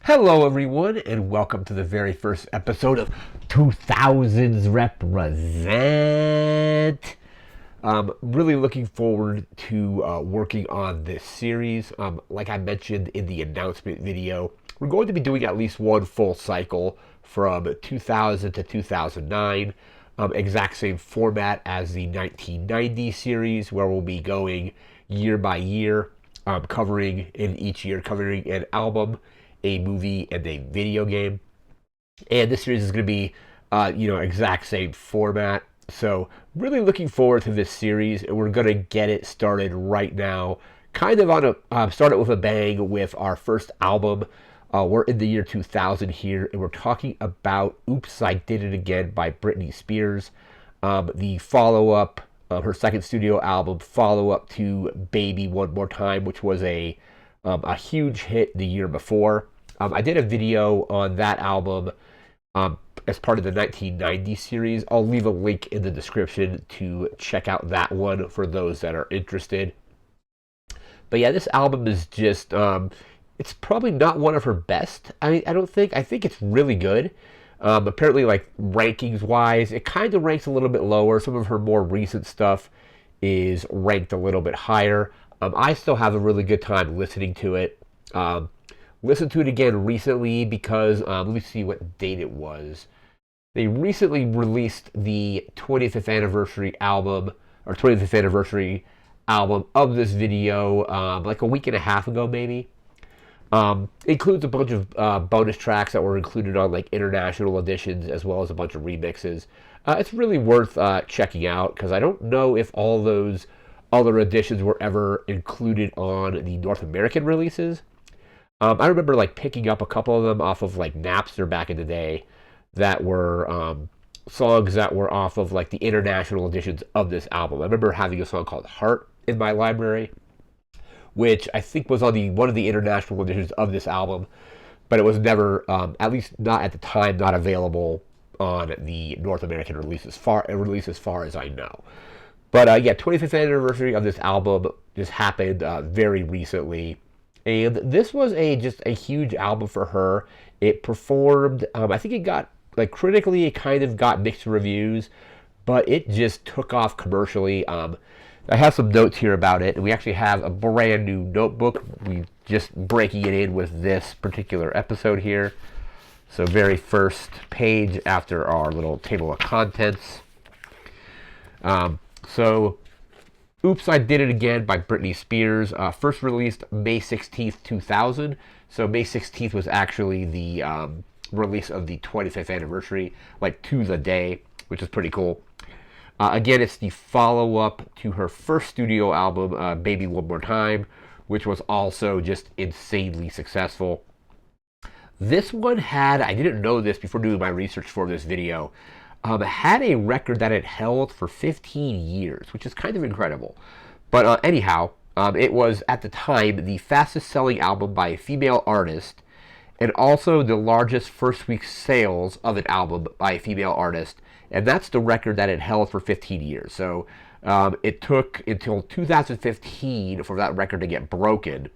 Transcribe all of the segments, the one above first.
Hello, everyone, and welcome to the very first episode of 2000's Represent. Really looking forward to working on this series. Like I mentioned in the announcement video, we're going to be doing at least one full cycle from 2000 to 2009. Exact same format as the 1990 series, where we'll be going year by year, covering in each year, covering an album, a movie, and a video game. And this series is going to be, exact same format. So really looking forward to this series, and we're going to get it started right now. Kind of on start it with a bang with our first album. We're in the year 2000 here, and we're talking about "Oops, I Did It Again" by Britney Spears. The follow-up, her second studio album, follow-up to "Baby One More Time," which was a huge hit the year before. I did a video on that album as part of the 1990 series. I'll leave a link in the description to check out that one for those that are interested. But yeah, this album is just, it's probably not one of her best, I don't think. I think it's really good. Apparently, like, rankings wise, it kind of ranks a little bit lower. Some of her more recent stuff is ranked a little bit higher. I still have a really good time listening to it. Listened to it again recently because, let me see what date it was. They recently released the 25th anniversary album, or 25th anniversary album of this video, like a week and a half ago, maybe. Includes a bunch of bonus tracks that were included on like international editions, as well as a bunch of remixes. It's really worth checking out because I don't know if all those other editions were ever included on the North American releases. I remember like picking up a couple of them off of like Napster back in the day that were songs that were off of like the international editions of this album. I remember having a song called "Heart" in my library, which I think was on the one of the international editions of this album, but it was never, at least not at the time, not available on the North American release as far as I know. But yeah, 25th anniversary of this album just happened very recently, and this was just a huge album for her. It performed. I think it got like critically, it kind of got mixed reviews, but it just took off commercially. I have some notes here about it, and we actually have a brand new notebook. We just breaking it in with this particular episode here. So very first page after our little table of contents. So "Oops, I Did It Again" by Britney Spears. First released May 16th, 2000. So May 16th was actually the release of the 25th anniversary, like to the day, which is pretty cool. Again, it's the follow-up to her first studio album, "Baby One More Time," which was also just insanely successful. This one had, I didn't know this before doing my research for this video, had a record that it held for 15 years, which is kind of incredible. But anyhow, it was at the time the fastest selling album by a female artist, and also the largest first week sales of an album by a female artist. And that's the record that it held for 15 years. So it took until 2015 for that record to get broken.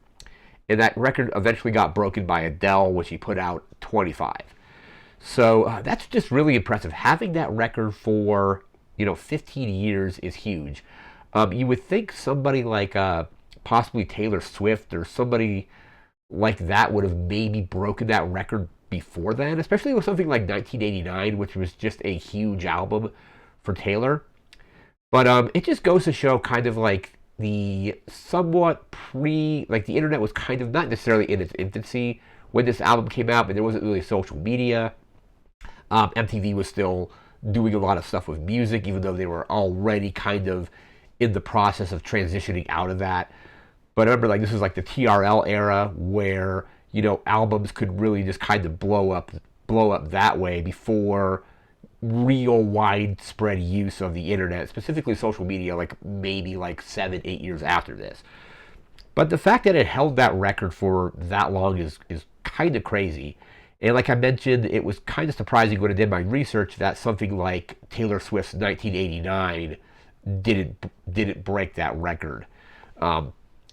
And that record eventually got broken by Adele, which she put out 25. So that's just really impressive. Having that record for 15 years is huge. You would think somebody like possibly Taylor Swift or somebody like that would have maybe broken that record before then, especially with something like 1989, which was just a huge album for Taylor. But it just goes to show kind of like the somewhat like the internet was kind of not necessarily in its infancy when this album came out, but there wasn't really social media. MTV was still doing a lot of stuff with music, even though they were already kind of in the process of transitioning out of that. But I remember, like, this was like the TRL era where albums could really just kind of blow up that way before real widespread use of the internet, specifically social media, like maybe like 7-8 years after this. But the fact that it held that record for that long is kind of crazy. And like I mentioned, it was kind of surprising when I did my research that something like Taylor Swift's 1989 didn't break that record.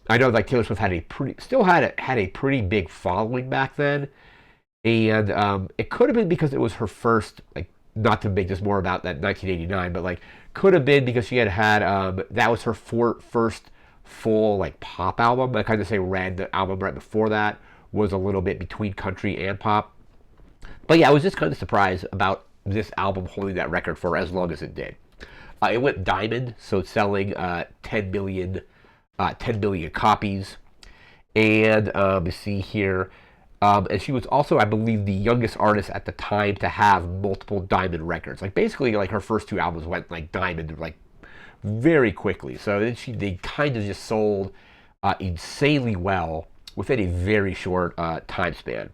I know like Taylor Swift had a pretty big following back then, And it could have been because it was her first, like, not to make this more about that 1989, but like, could have been because she had that was her first full like pop album. I kind of say Red, the album right before that was a little bit between country and pop. But yeah, I was just kind of surprised about this album holding that record for as long as it did. It went diamond, so it's selling 10 million copies. And you see here, and she was also, I believe, the youngest artist at the time to have multiple diamond records. Like basically, like her first two albums went like diamond like very quickly. So then they kind of just sold insanely well within a very short time span.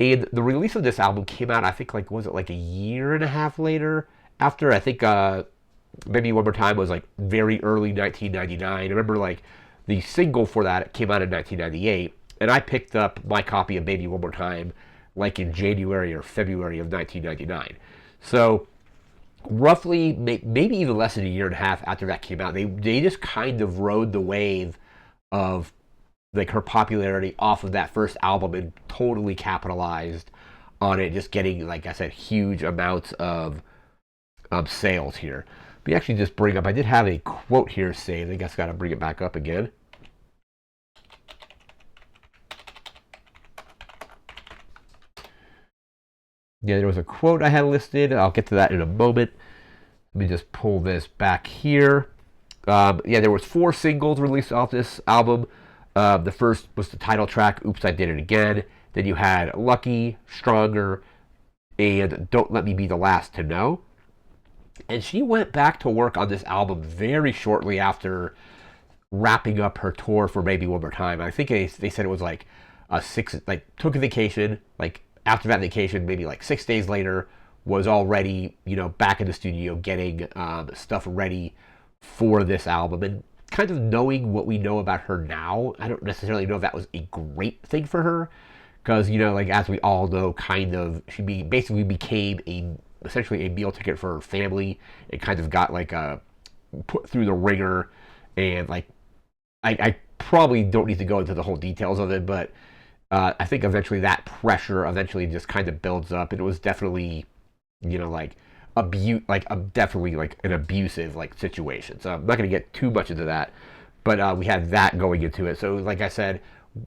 And the release of this album came out, I think, like was it like a year and a half later? After I think maybe One More Time was like very early 1999. I remember like the single for that came out in 1998, and I picked up my copy of Baby One More Time like in January or February of 1999. So roughly, maybe even less than a year and a half after that came out, they just kind of rode the wave of like her popularity off of that first album and totally capitalized on it, just getting, like I said, huge amounts of sales here. We actually just bring up, I did have a quote here saved. I guess I got to bring it back up again. Yeah, there was a quote I had listed. I'll get to that in a moment. Let me just pull this back here. Yeah, there was 4 singles released off this album. The first was the title track, Oops, I Did It Again. Then you had Lucky, Stronger, and Don't Let Me Be the Last to Know. And she went back to work on this album very shortly after wrapping up her tour for Maybe One More Time. I think they said it was like took a vacation, like after that vacation, maybe like 6 days later, was already, back in the studio getting stuff ready for this album. And kind of knowing what we know about her now, I don't necessarily know if that was a great thing for her. Because, like as we all know, kind of, basically became essentially a meal ticket for her family, and kind of got like put through the ringer. And like, I probably don't need to go into the whole details of it, but I think eventually that pressure eventually just kind of builds up, and it was definitely, like definitely like an abusive like situation. So I'm not going to get too much into that, but we had that going into it. So like I said,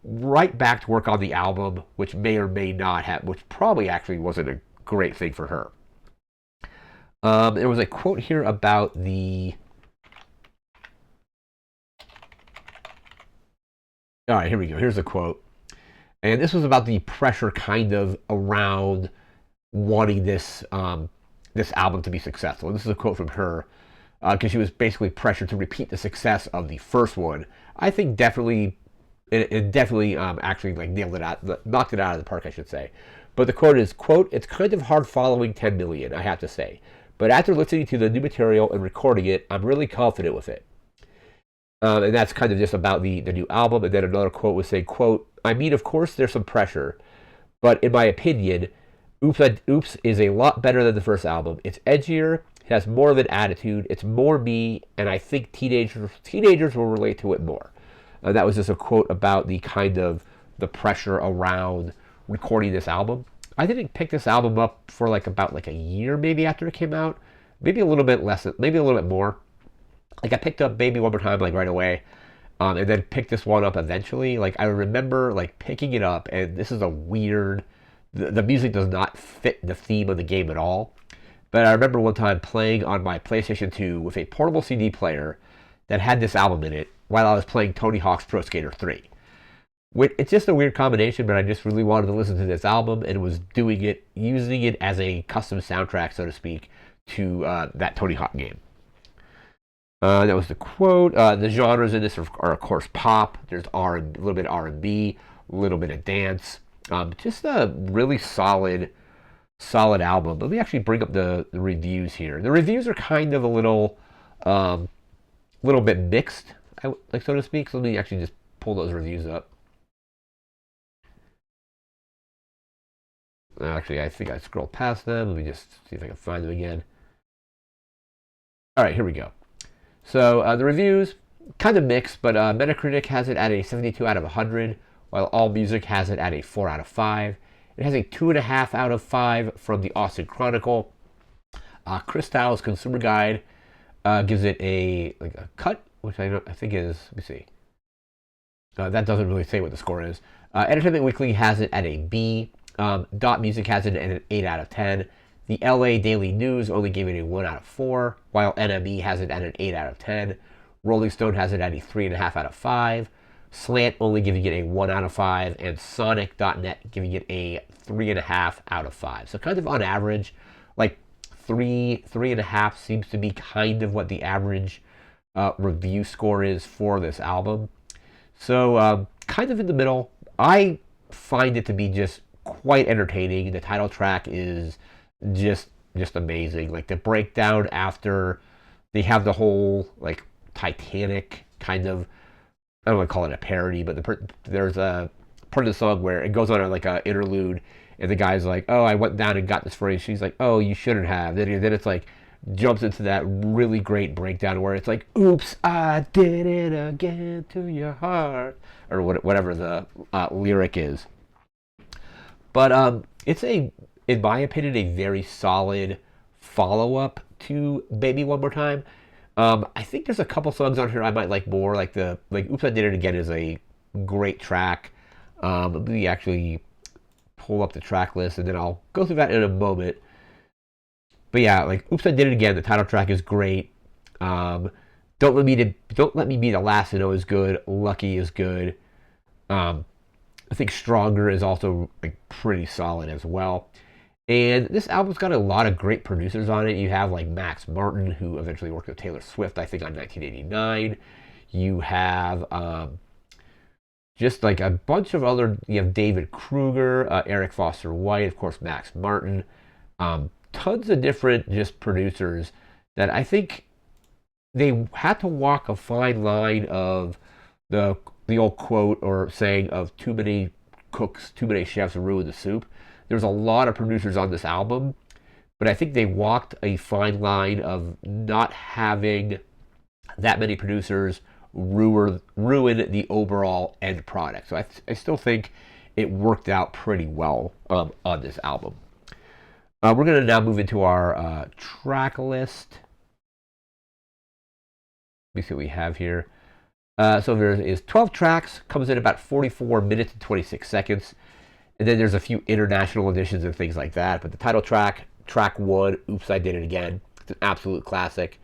right back to work on the album, which may or may not have, which probably actually wasn't a great thing for her. There was a quote here about the. All right, here we go. Here's a quote. And this was about the pressure kind of around wanting this this album to be successful. And this is a quote from her, because she was basically pressured to repeat the success of the first one. I think definitely, it definitely actually like nailed it out, knocked it out of the park, I should say. But the quote is, quote, "It's kind of hard following 10 million, I have to say. But after listening to the new material and recording it, I'm really confident with it." And that's kind of just about the new album. And then another quote was saying, quote, "I mean, of course there's some pressure, but in my opinion, Oops is a lot better than the first album. It's edgier, it has more of an attitude, it's more me, and I think teenagers will relate to it more." That was just a quote about the kind of the pressure around recording this album. I didn't pick this album up for like about like a year maybe after it came out, maybe a little bit less, maybe a little bit more. Like I picked up Baby One More Time like right away, and then picked this one up eventually. Like I remember like picking it up, and this is a weird. The music does not fit the theme of the game at all. But I remember one time playing on my PlayStation 2 with a portable CD player that had this album in it while I was playing Tony Hawk's Pro Skater 3. It's just a weird combination, but I just really wanted to listen to this album and was using it as a custom soundtrack, so to speak, to that Tony Hawk game. That was the quote. The genres in this are of course pop. There's a little bit of R&B, a little bit of dance. Just a really solid album. Let me actually bring up the reviews here. The reviews are kind of a little bit mixed, like so to speak. So let me actually just pull those reviews up. Actually, I think I scrolled past them. Let me just see if I can find them again. All right, here we go. So the reviews, kind of mixed, but Metacritic has it at a 72 out of 100, while AllMusic has it at a 4 out of 5. It has a 2.5 out of 5 from the Austin Chronicle. Chris Styles Consumer Guide gives it a cut, which I think is, let me see. That doesn't really say what the score is. Entertainment Weekly has it at a B. Dot Music has it at an 8 out of 10. The LA Daily News only gave it a 1 out of 4, while NME has it at an 8 out of 10. Rolling Stone has it at a 3.5 out of 5. Slant only giving it a 1 out of 5, and Sonic.net giving it a 3.5 out of 5. So kind of on average, like 3.5 seems to be kind of what the average review score is for this album. So kind of in the middle. I find it to be just quite entertaining. The title track is just amazing. Like the breakdown after they have the whole like Titanic kind of, I don't want to call it a parody, but there's a part of the song where it goes on like a interlude, and the guy's like, "Oh, I went down and got this for you." She's like, "Oh, you shouldn't have." Then it's like jumps into that really great breakdown where it's like, "Oops, I did it again to your heart," or whatever the lyric is. But it's in my opinion, a very solid follow up to "Baby One More Time." I think there's a couple songs on here I might like more, like "Oops, I Did It Again" is a great track. Let me actually pull up the track list, and then I'll go through that in a moment. But yeah, like "Oops, I Did It Again," the title track is great. Um, Don't Let Me Be the Last to Know is good. "Lucky" is good. Um, I think "Stronger" is also like pretty solid as well. And this album's got a lot of great producers on it. You have like Max Martin, who eventually worked with Taylor Swift, I think, on 1989. You have just like a bunch of other. You have David Kruger, Eric Foster White, of course, Max Martin. Tons of different just producers that I think they had to walk a fine line of the old quote or saying of too many cooks, too many chefs ruin the soup. There's a lot of producers on this album, but I think they walked a fine line of not having that many producers ruin the overall end product. So I still think it worked out pretty well on this album. We're going to now move into our track list. Let me see what we have here. So there is 12 tracks, comes in about 44 minutes and 26 seconds. And then there's a few international editions and things like that. But the title track, track 1, "Oops, I Did It Again." It's an absolute classic.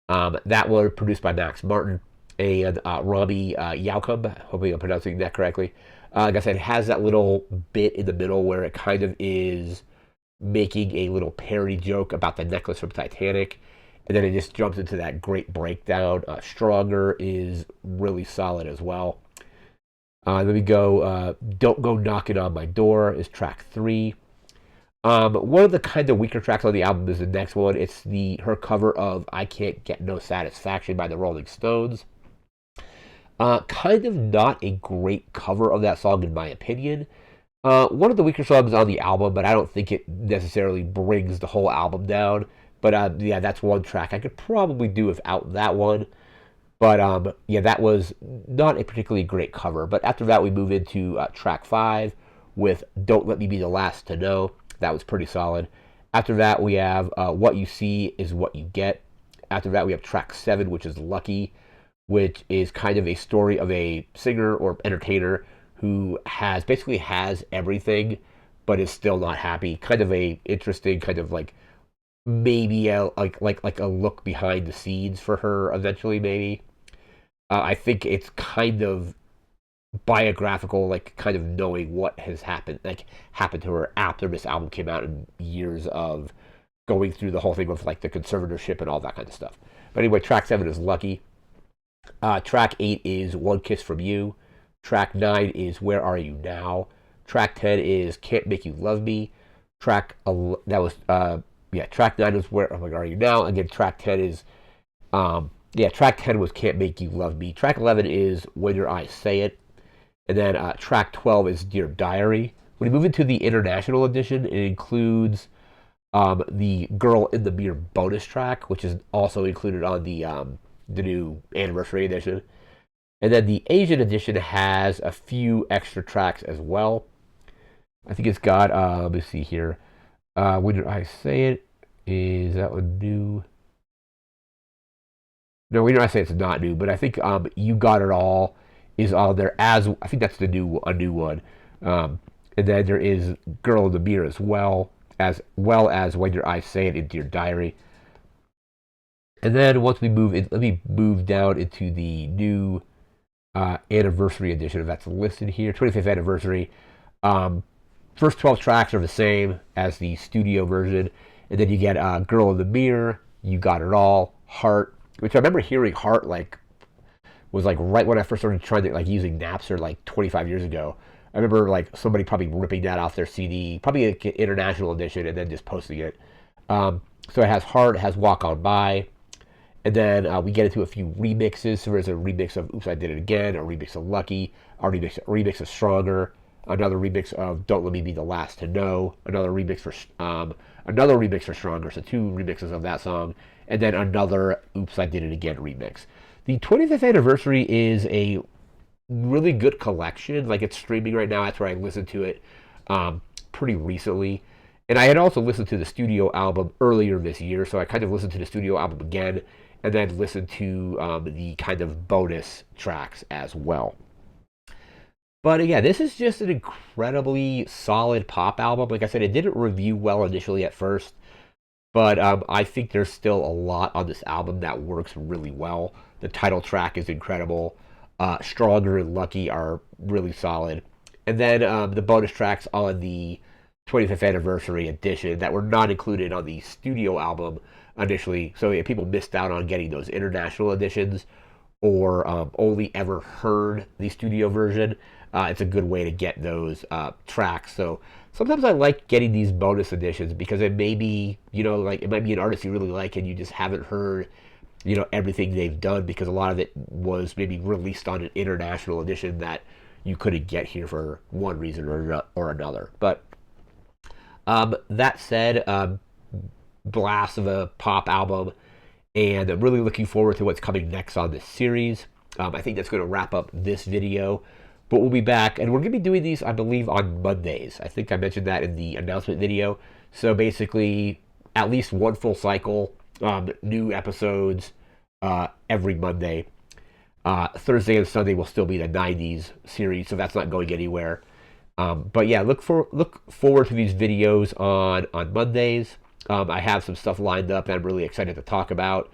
That one produced by Max Martin and Rami Yacoub. Hopefully I'm pronouncing that correctly. Like I said, it has that little bit in the middle where it kind of is making a little parody joke about the necklace from Titanic. And then it just jumps into that great breakdown. "Stronger" is really solid as well. Then we go, "Don't Go Knocking on My Door" is track 3. One of the kind of weaker tracks on the album is the next one. It's her cover of "I Can't Get No Satisfaction" by the Rolling Stones. Kind of not a great cover of that song in my opinion. One of the weaker songs on the album, but I don't think it necessarily brings the whole album down. But yeah, that's one track I could probably do without that one. But yeah, that was not a particularly great cover. But after that, we move into track 5 with "Don't Let Me Be the Last to Know." That was pretty solid. After that, we have "What You See Is What You Get." After that, we have track 7, which is "Lucky," which is kind of a story of a singer or entertainer who basically has everything, but is still not happy. Kind of a interesting, kind of like maybe like a look behind the scenes for her eventually, maybe. I think it's kind of biographical, like kind of knowing what has happened to her after this album came out, and years of going through the whole thing with like the conservatorship and all that kind of stuff. But anyway, track 7 is "Lucky." Track 8 is "One Kiss from You." Track 9 is "Where Are You Now." Track 10 is "Can't Make You Love Me." Track track 9 is "Where Are You Now." Again, track 10 is track 10 was "Can't Make You Love Me." Track 11 is "When Your Eyes Say It." And then track 12 is "Dear Diary." When you move into the international edition, it includes the "Girl in the Mirror" bonus track, which is also included on the new anniversary edition. And then the Asian edition has a few extra tracks as well. I think it's got, let me see here. When did I say it? Is that one new? No, when did I say it's not new? But I think You Got It All is on there as, I think that's a new one. Um, and then there is Girl in the Mirror as well as When Your Eyes Say It into Your diary. And then once we move in, let me move down into the new anniversary edition, if that's listed here, 25th anniversary. Um, First 12 tracks are the same as the studio version, and then you get Girl in the Mirror, You Got It All, Heart, which I remember hearing Heart like was like right when I first started trying to like using Napster like 25 years ago. I remember like somebody probably ripping that off their CD, probably an international edition, and then just posting it. So it has Heart, it has Walk On By, and then we get into a few remixes. So there's a remix of Oops, I Did It Again, a remix of Lucky, a remix of Stronger, another remix of Don't Let Me Be the Last to Know, another remix for Stronger, so two remixes of that song, and then another Oops, I Did It Again remix. The 25th anniversary is a really good collection. Like it's streaming right now. That's where I listened to it pretty recently. And I had also listened to the studio album earlier this year, so I kind of listened to the studio album again and then listened to the kind of bonus tracks as well. But again, this is just an incredibly solid pop album. Like I said, it didn't review well initially at first, but I think there's still a lot on this album that works really well. The title track is incredible. Stronger and Lucky are really solid. And then the bonus tracks on the 25th anniversary edition that were not included on the studio album initially. So yeah, people missed out on getting those international editions or only ever heard the studio version. It's a good way to get those tracks. So sometimes I like getting these bonus editions because it may be, like it might be an artist you really like and you just haven't heard, everything they've done because a lot of it was maybe released on an international edition that you couldn't get here for one reason or another. But that said, blast of a pop album, and I'm really looking forward to what's coming next on this series. I think that's going to wrap up this video, but we'll be back, and we're going to be doing these, I believe, on Mondays. I think I mentioned that in the announcement video. So basically, at least one full cycle, new episodes every Monday. Thursday and Sunday will still be the 90s series, so that's not going anywhere. But yeah, look forward to these videos on Mondays. I have some stuff lined up that I'm really excited to talk about.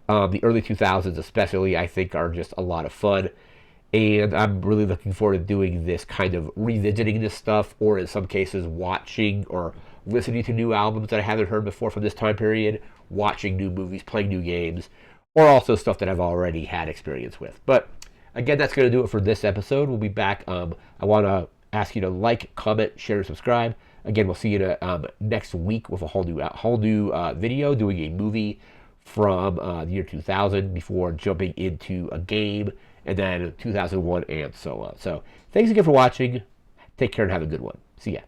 The early 2000s especially, I think, are just a lot of fun. And I'm really looking forward to doing this kind of revisiting this stuff, or in some cases watching or listening to new albums that I haven't heard before from this time period, watching new movies, playing new games, or also stuff that I've already had experience with. But again, that's going to do it for this episode. We'll be back. I want to ask you to like, comment, share, and subscribe. Again, we'll see you next week with a whole new video doing a movie from the year 2000 before jumping into a game and then 2001 and so on. So thanks again for watching. Take care and have a good one. See ya.